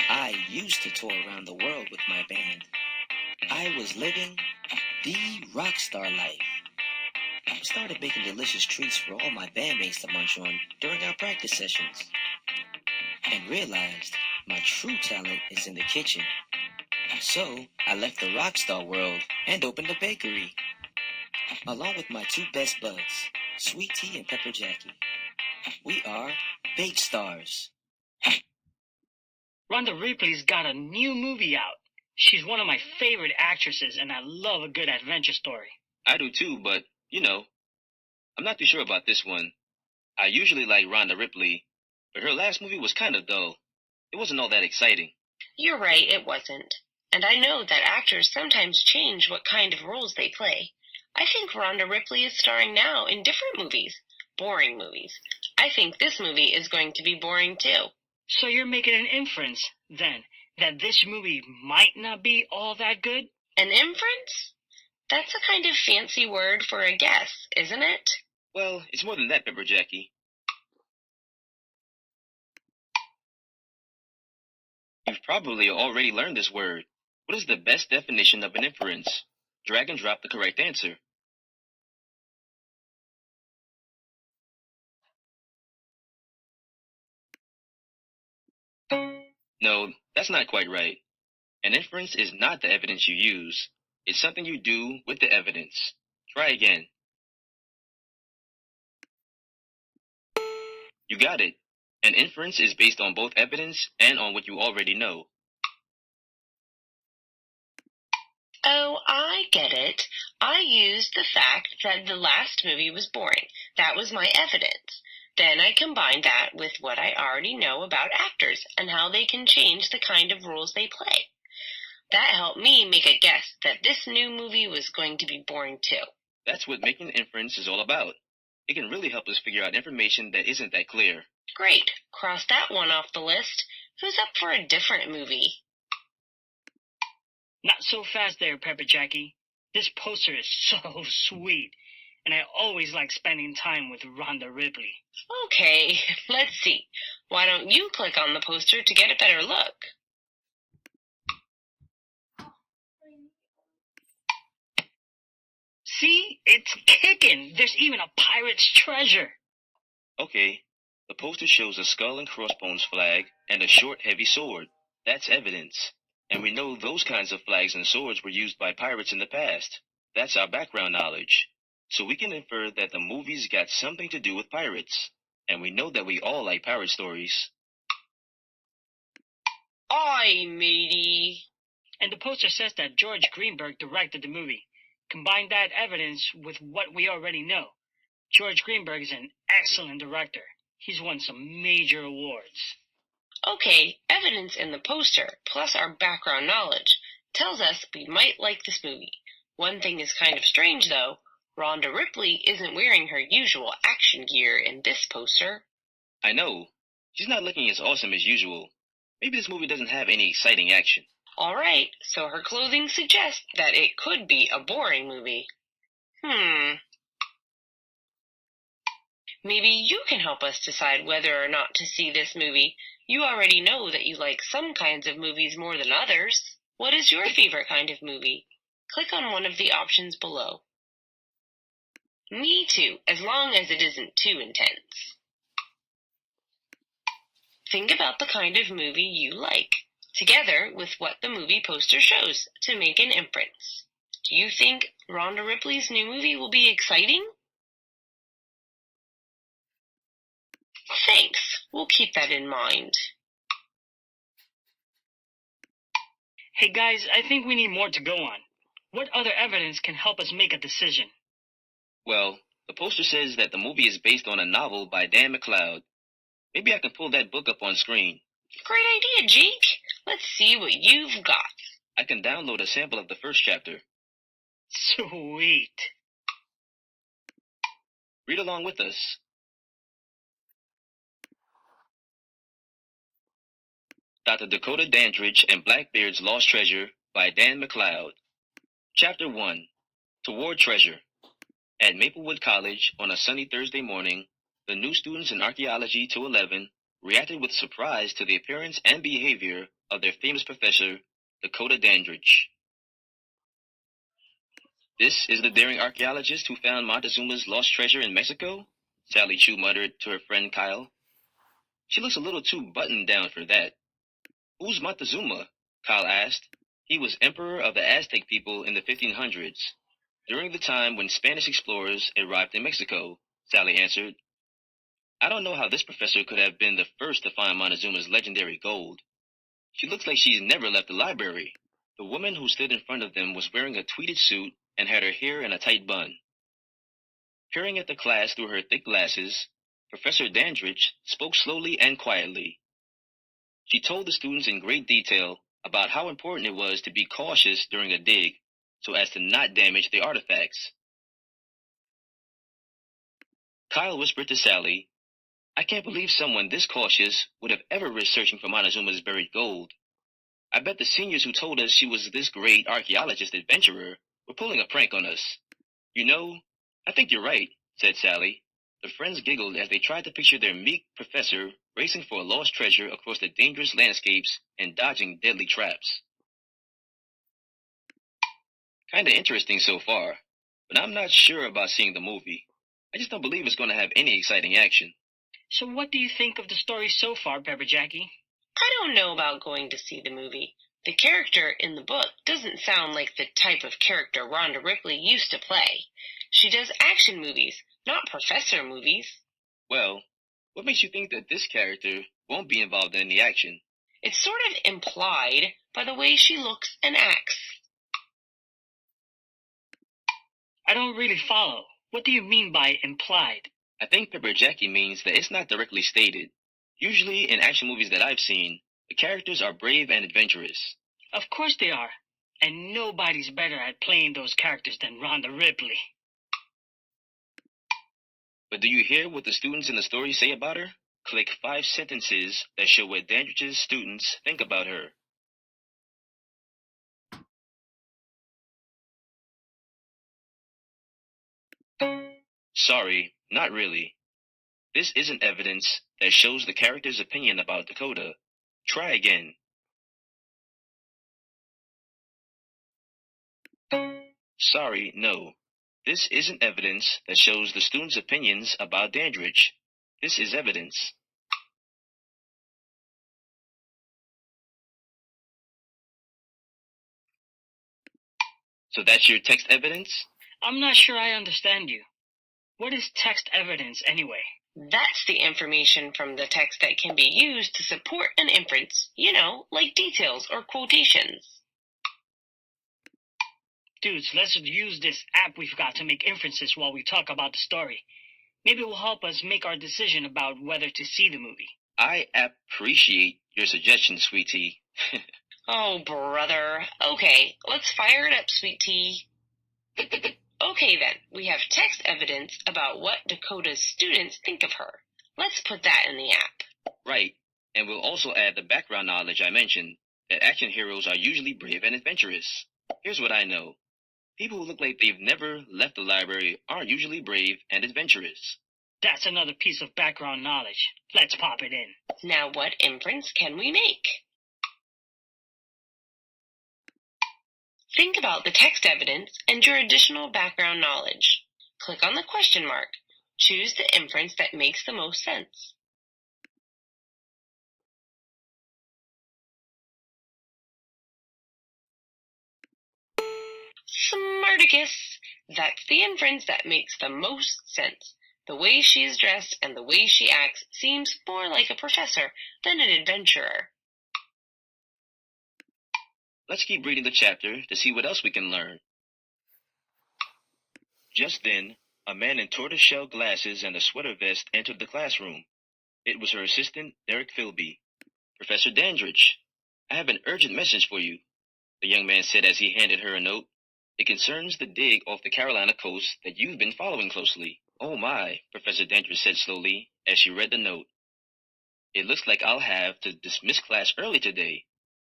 I used to tour around the world with my band. I was living the rock star life. I started baking delicious treats for all my bandmates to munch on during our practice sessions, and realized my true talent is in the kitchen. So I left the rock star world and opened a bakery, along with my two best buds, Sweet Tea and Pepper Jackie. We are Bake Stars. Rhonda Ripley's got a new movie out. She's one of my favorite actresses, and I love a good adventure story. I do too, but, I'm not too sure about this one. I usually like Rhonda Ripley, but her last movie was kind of dull. It wasn't all that exciting. You're right, it wasn't. And I know that actors sometimes change what kind of roles they play. I think Rhonda Ripley is starring now in different movies. Boring movies. I think this movie is going to be boring too. So you're making an inference, then, that this movie might not be all that good? An inference? That's a kind of fancy word for a guess, isn't it? Well, it's more than that, Pepper Jackie. You've probably already learned this word. What is the best definition of an inference? Drag and drop the correct answer. No, that's not quite right. An inference is not the evidence you use. It's something you do with the evidence. Try again. You got it. An inference is based on both evidence and on what you already know. Oh, I get it. I used the fact that the last movie was boring. That was my evidence. Then I combined that with what I already know about actors and how they can change the kind of roles they play. That helped me make a guess that this new movie was going to be boring too. That's what making an inference is all about. It can really help us figure out information that isn't that clear. Great. Cross that one off the list. Who's up for a different movie? Not so fast there, Pepper Jackie. This poster is so sweet, and I always like spending time with Rhonda Ripley. Okay, let's see. Why don't you click on the poster to get a better look? See? It's kicking. There's even a pirate's treasure. Okay, the poster shows a skull and crossbones flag and a short, heavy sword. That's evidence. And we know those kinds of flags and swords were used by pirates in the past. That's our background knowledge. So we can infer that the movie's got something to do with pirates. And we know that we all like pirate stories. Aye, matey. And the poster says that George Greenberg directed the movie. Combine that evidence with what we already know. George Greenberg is an excellent director. He's won some major awards. Okay, evidence in the poster, plus our background knowledge, tells us we might like this movie. One thing is kind of strange, though. Rhonda Ripley isn't wearing her usual action gear in this poster. I know. She's not looking as awesome as usual. Maybe this movie doesn't have any exciting action. All right, so her clothing suggests that it could be a boring movie. Maybe you can help us decide whether or not to see this movie. You already know that you like some kinds of movies more than others. What is your favorite kind of movie? Click on one of the options below. Me too, as long as it isn't too intense. Think about the kind of movie you like, together with what the movie poster shows, to make an inference. Do you think Rhonda Ripley's new movie will be exciting? Thanks. We'll keep that in mind. Hey guys, I think we need more to go on. What other evidence can help us make a decision? Well, the poster says that the movie is based on a novel by Dan McLeod. Maybe I can pull that book up on screen. Great idea, Jake. Let's see what you've got. I can download a sample of the first chapter. Sweet. Read along with us. Dr. Dakota Dandridge and Blackbeard's Lost Treasure by Dan McLeod. Chapter 1. Toward Treasure. At Maplewood College on a sunny Thursday morning, the new students in Archaeology 211 reacted with surprise to the appearance and behavior of their famous professor, Dakota Dandridge. "This is the daring archaeologist who found Montezuma's lost treasure in Mexico?" Sally Chu muttered to her friend Kyle. "She looks a little too buttoned down for that." "Who's Montezuma?" Kyle asked. "He was emperor of the Aztec people in the 1500s, during the time when Spanish explorers arrived in Mexico," Sally answered. "I don't know how this professor could have been the first to find Montezuma's legendary gold. She looks like she's never left the library." The woman who stood in front of them was wearing a tweeded suit and had her hair in a tight bun. Peering at the class through her thick glasses, Professor Dandridge spoke slowly and quietly. She told the students in great detail about how important it was to be cautious during a dig, so as to not damage the artifacts. Kyle whispered to Sally, "I can't believe someone this cautious would have ever risked searching for Montezuma's buried gold. I bet the seniors who told us she was this great archaeologist adventurer were pulling a prank on us." "You know, I think you're right," said Sally. The friends giggled as they tried to picture their meek professor racing for a lost treasure across the dangerous landscapes and dodging deadly traps. "Kinda interesting so far, but I'm not sure about seeing the movie. I just don't believe it's going to have any exciting action." So what do you think of the story so far, Pepper Jackie? I don't know about going to see the movie. The character in the book doesn't sound like the type of character Rhonda Ripley used to play. She does action movies, not professor movies. "Well, what makes you think that this character won't be involved in any action?" It's sort of implied by the way she looks and acts. I don't really follow. What do you mean by implied? I think Pepper Jackie means that it's not directly stated. Usually, in action movies that I've seen, the characters are brave and adventurous. Of course they are. And nobody's better at playing those characters than Rhonda Ripley. But do you hear what the students in the story say about her? Click 5 sentences that show what Dandridge's students think about her. "Sorry, not really. This isn't evidence that shows the character's opinion about Dakota. Try again." "Sorry, no. This isn't evidence that shows the students' opinions about Dandridge. This is evidence." "So that's your text evidence?" I'm not sure I understand you. What is text evidence anyway? That's the information from the text that can be used to support an inference, like details or quotations. Dudes, let's use this app we've got to make inferences while we talk about the story. Maybe it will help us make our decision about whether to see the movie. "I appreciate your suggestion, sweetie." Oh, brother. Okay, let's fire it up, sweet tea. Okay then, we have text evidence about what Dakota's students think of her. Let's put that in the app. Right, and we'll also add the background knowledge I mentioned, that action heroes are usually brave and adventurous. Here's what I know. People who look like they've never left the library aren't usually brave and adventurous. That's another piece of background knowledge. Let's pop it in. Now what inference can we make? Think about the text evidence and your additional background knowledge. Click on the question mark. Choose the inference that makes the most sense. Smarticus! That's the inference that makes the most sense. The way she is dressed and the way she acts seems more like a professor than an adventurer. Let's keep reading the chapter to see what else we can learn. Just then, a man in tortoiseshell glasses and a sweater vest entered the classroom. It was her assistant, Derek Philby. "Professor Dandridge, I have an urgent message for you," the young man said as he handed her a note. "It concerns the dig off the Carolina coast that you've been following closely." "Oh my," Professor Dandridge said slowly as she read the note. "It looks like I'll have to dismiss class early today,"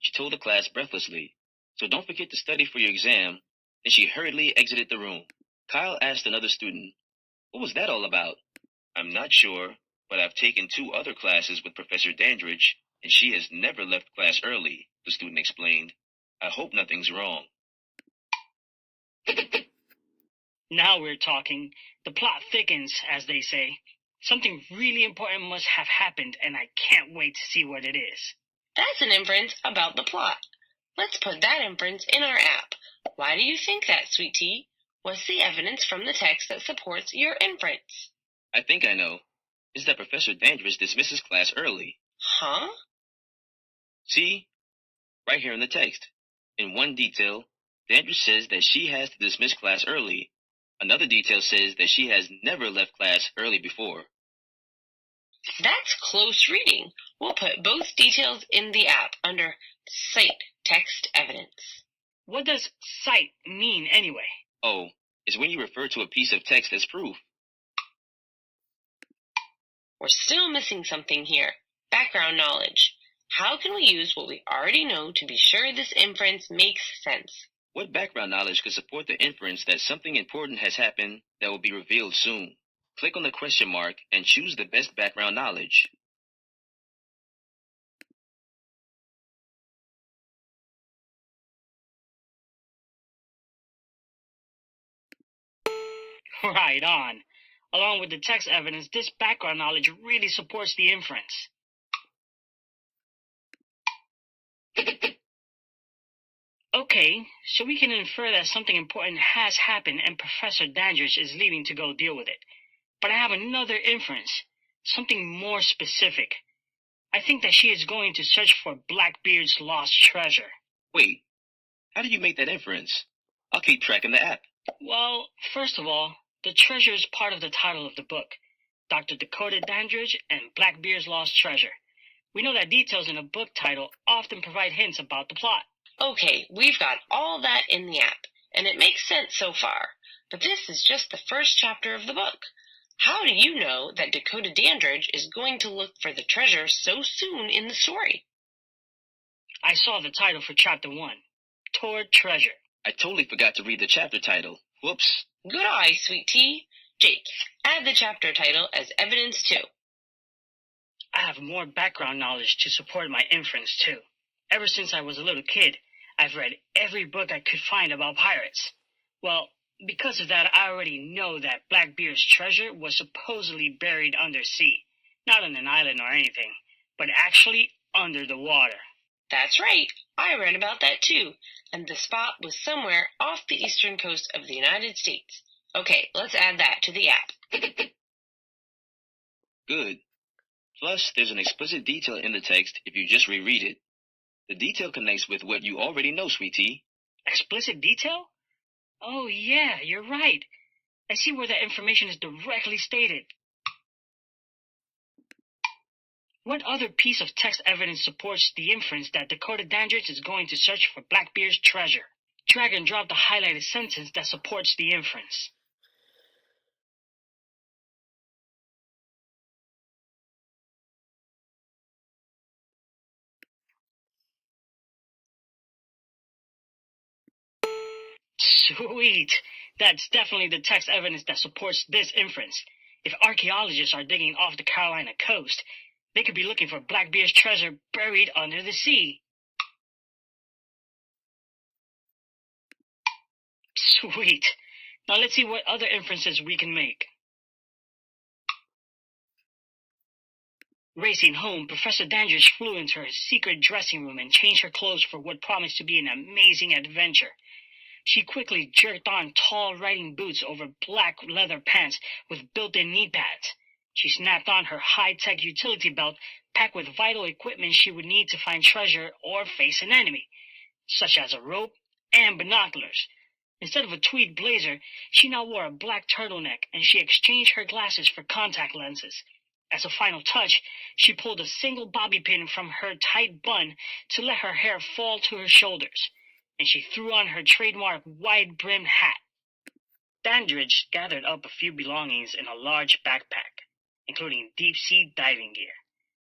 she told the class breathlessly. "So don't forget to study for your exam." Then she hurriedly exited the room. Kyle asked another student, "What was that all about?" "I'm not sure, but I've taken 2 other classes with Professor Dandridge, and she has never left class early, the student explained. I hope nothing's wrong. Now we're talking. The plot thickens, as they say. Something really important must have happened, and I can't wait to see what it is. That's an inference about the plot. Let's put that inference in our app. Why do you think that, Sweet Tea? What's the evidence from the text that supports your inference? I think I know. It's that Professor Dandridge dismisses class early. Huh? See? Right here in the text. In one detail, Dandridge says that she has to dismiss class early. Another detail says that she has never left class early before. That's close reading. We'll put both details in the app under Cite Text Evidence. What does cite mean anyway? Oh, it's when you refer to a piece of text as proof. We're still missing something here. Background knowledge. How can we use what we already know to be sure this inference makes sense? What background knowledge could support the inference that something important has happened that will be revealed soon? Click on the question mark and choose the best background knowledge. Right on. Along with the text evidence, this background knowledge really supports the inference. Okay, so we can infer that something important has happened and Professor Dandridge is leaving to go deal with it. But I have another inference, something more specific. I think that she is going to search for Blackbeard's lost treasure. Wait, how did you make that inference? I'll keep track in the app. Well, first of all, the treasure is part of the title of the book, Dr. Dakota Dandridge and Blackbeard's Lost Treasure. We know that details in a book title often provide hints about the plot. Okay, we've got all that in the app, and it makes sense so far. But this is just the first chapter of the book. How do you know that Dakota Dandridge is going to look for the treasure so soon in the story? I saw the title for Chapter 1, Toward Treasure. I totally forgot to read the chapter title. Whoops. Good eye, Sweet Tea. Jake, add the chapter title as evidence too. I have more background knowledge to support my inference too. Ever since I was a little kid, I've read every book I could find about pirates. Well, because of that, I already know that Blackbeard's treasure was supposedly buried undersea. Not on an island or anything, but actually under the water. That's right. I read about that too. And the spot was somewhere off the eastern coast of the United States. Okay, let's add that to the app. Good. Plus, there's an explicit detail in the text if you just reread it. The detail connects with what you already know, Sweet Tea. Explicit detail? Oh yeah, you're right. I see where that information is directly stated. What other piece of text evidence supports the inference that Dakota Dandridge is going to search for Blackbeard's treasure? Drag and drop the highlighted sentence that supports the inference. Sweet! That's definitely the text evidence that supports this inference. If archaeologists are digging off the Carolina coast, they could be looking for Blackbeard's treasure buried under the sea. Sweet! Now let's see what other inferences we can make. Racing home, Professor Dandridge flew into her secret dressing room and changed her clothes for what promised to be an amazing adventure. She quickly jerked on tall riding boots over black leather pants with built-in knee pads. She snapped on her high-tech utility belt packed with vital equipment she would need to find treasure or face an enemy, such as a rope and binoculars. Instead of a tweed blazer, she now wore a black turtleneck, and she exchanged her glasses for contact lenses. As a final touch, she pulled a single bobby pin from her tight bun to let her hair fall to her shoulders, and she threw on her trademark wide-brimmed hat. Dandridge gathered up a few belongings in a large backpack, including deep-sea diving gear.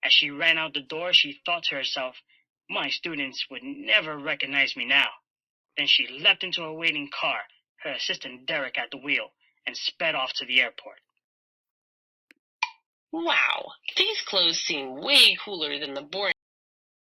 As she ran out the door, she thought to herself, "My students would never recognize me now." Then she leapt into a waiting car, her assistant Derek at the wheel, and sped off to the airport. Wow, these clothes seem way cooler than the boring